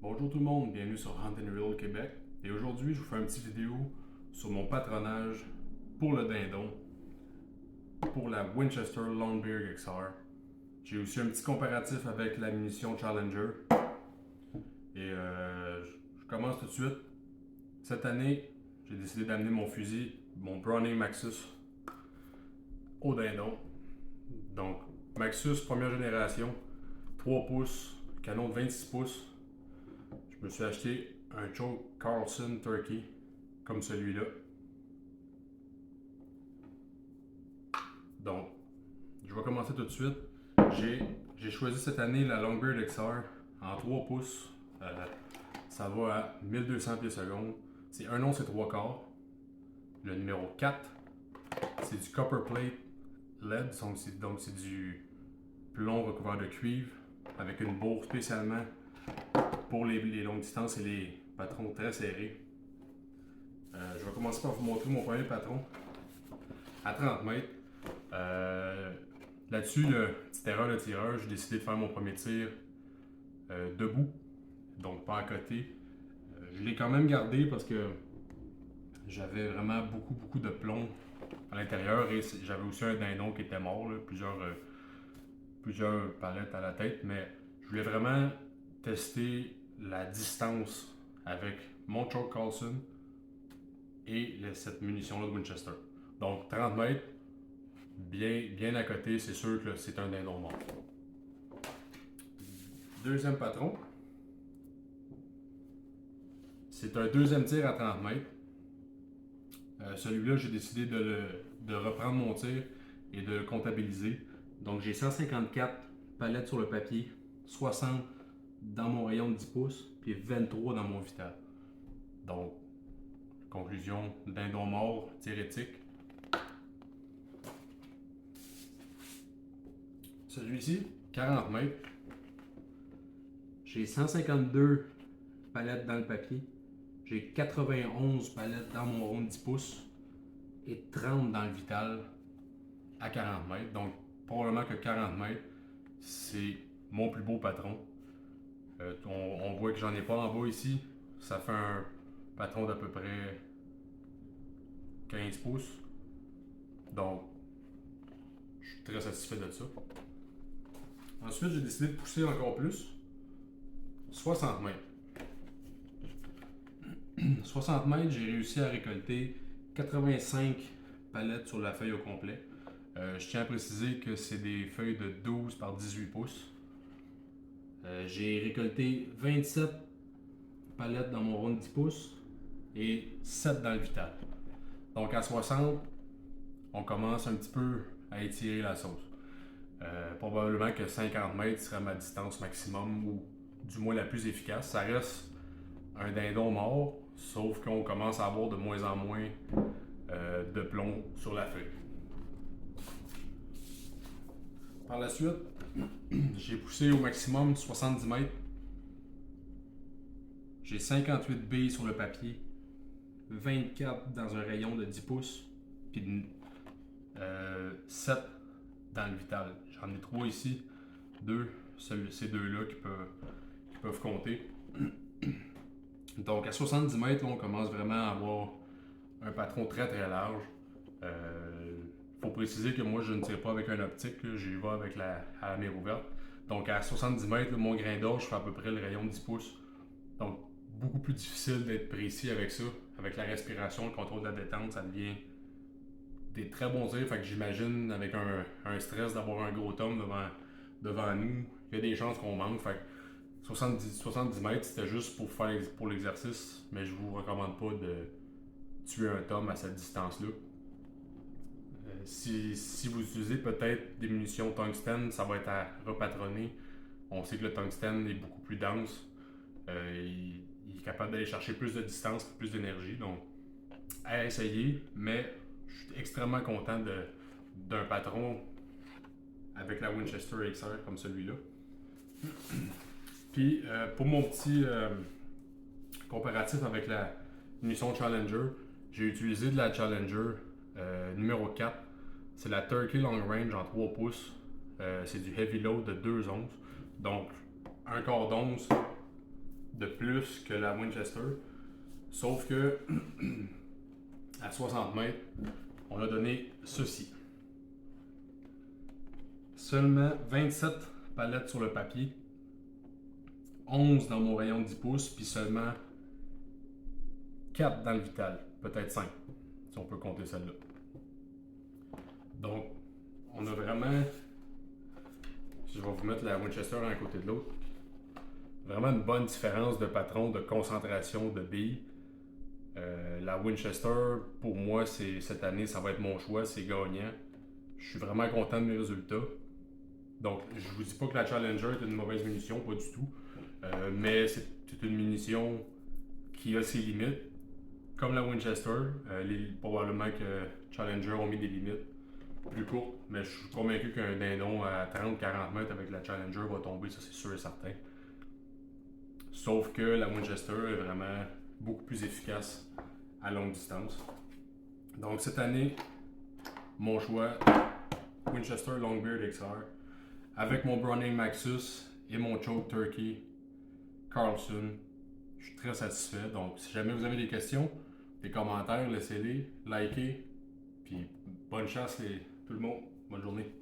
Bonjour tout le monde, bienvenue sur Hunt and Reel Québec. Et aujourd'hui, je vous fais une petite vidéo sur mon patronage pour le dindon, pour la Winchester Longbeard XR. J'ai aussi un petit comparatif avec la munition Challenger. Et je commence tout de suite. Cette année, j'ai décidé d'amener mon fusil, mon Browning Maxus, au dindon. Donc, Maxus première génération, 3 pouces, canon de 26 pouces. Je me suis acheté un choke Carlson Turkey, comme celui-là. Donc, je vais commencer tout de suite. J'ai choisi cette année la Longbeard XR en 3 pouces. Ça va à 1200 pieds secondes. C'est 1 once et 3 quarts. Le numéro 4, c'est du copper plate LED. Donc c'est du plomb recouvert de cuivre avec une bourre spécialement pour les longues distances et les patrons très serrés. Je vais commencer par vous montrer mon premier patron à 30 mètres. Là-dessus, petite erreur de tireur, j'ai décidé de faire mon premier tir debout, donc pas à côté. Je l'ai quand même gardé parce que j'avais vraiment beaucoup de plomb à l'intérieur et j'avais aussi un dindon qui était mort, là, plusieurs palettes à la tête, mais je voulais vraiment tester la distance avec mon choke Carlson et cette munition-là de Winchester. Donc 30 mètres, bien à côté, c'est sûr que c'est un dindon mort. Deuxième patron, c'est un deuxième tir à 30 mètres. Celui-là, j'ai décidé de reprendre mon tir et de le comptabiliser. Donc j'ai 154 palettes sur le papier, 60 dans mon rayon de 10 pouces, puis 23 dans mon vital. Donc, conclusion, dindon mort, tir éthique. Celui-ci, 40 mètres. J'ai 152 palettes dans le papier. J'ai 91 palettes dans mon rond de 10 pouces et 30 dans le vital à 40 mètres. Donc, probablement que 40 mètres, c'est mon plus beau patron. On voit que j'en ai pas en bas ici. Ça fait un patron d'à peu près 15 pouces. Donc, je suis très satisfait de ça. Ensuite, j'ai décidé de pousser encore plus. 60 mètres. 60 mètres, j'ai réussi à récolter 85 palettes sur la feuille au complet. Je tiens à préciser que c'est des feuilles de 12 par 18 pouces. J'ai récolté 27 palettes dans mon rond de 10 pouces et 7 dans le vital. Donc à 60, on commence un petit peu à étirer la sauce. Probablement que 50 mètres serait ma distance maximum ou du moins la plus efficace. Ça reste un dindon mort, sauf qu'on commence à avoir de moins en moins de plomb sur la feuille. Par la suite, j'ai poussé au maximum 70 mètres. J'ai 58 billes sur le papier, 24 dans un rayon de 10 pouces, puis 7 dans le vital. J'en ai 3 ici, 2, ces deux-là qui peuvent compter. Donc à 70 mètres, là, on commence vraiment à avoir un patron très large. Faut préciser que moi je ne tire pas avec un optique, j'y vais avec à la mire ouverte. Donc à 70 mètres, là, mon grain d'orge fait à peu près le rayon de 10 pouces. Donc beaucoup plus difficile d'être précis avec ça. Avec la respiration, le contrôle de la détente, ça devient des très bons tirs. Fait que j'imagine avec un stress d'avoir un gros tome devant nous, il y a des chances qu'on manque. Fait que 70 mètres, c'était juste pour l'exercice, mais je vous recommande pas de tuer un tome à cette distance-là. Si vous utilisez peut-être des munitions tungstène, ça va être à repatronner. On sait que le tungstène est beaucoup plus dense. Il est capable d'aller chercher plus de distance, plus d'énergie. Donc, à essayer, mais je suis extrêmement content d'un patron avec la Winchester XR comme celui-là. Puis, pour mon petit comparatif avec la munition Challenger, j'ai utilisé de la Challenger numéro 4. C'est la Turkey Long Range en 3 pouces. C'est du heavy load de 2 onces. Donc, un quart d'once de plus que la Winchester. Sauf que à 60 mètres, on a donné ceci. Seulement 27 palettes sur le papier, 11 dans mon rayon de 10 pouces, puis seulement 4 dans le vital, peut-être 5, si on peut compter celle-là. Donc, on a vraiment, je vais vous mettre la Winchester à côté de l'autre, vraiment une bonne différence de patron, de concentration de billes. La Winchester, pour moi, cette année, ça va être mon choix, c'est gagnant. Je suis vraiment content de mes résultats. Donc, je vous dis pas que la Challenger est une mauvaise munition, pas du tout. Mais c'est une munition qui a ses limites. Comme la Winchester, probablement que Challenger ont mis des limites plus courtes, mais je suis convaincu qu'un dindon à 30-40 mètres avec la Challenger va tomber, ça c'est sûr et certain. Sauf que la Winchester est vraiment beaucoup plus efficace à longue distance. Donc cette année, mon choix, Winchester Longbeard XR, avec mon Browning Maxus et mon Choke Turkey Carlson. Je suis très satisfait. Donc si jamais vous avez des questions, des commentaires, laissez-les, likez, puis bonne chance tout le monde, bonne journée.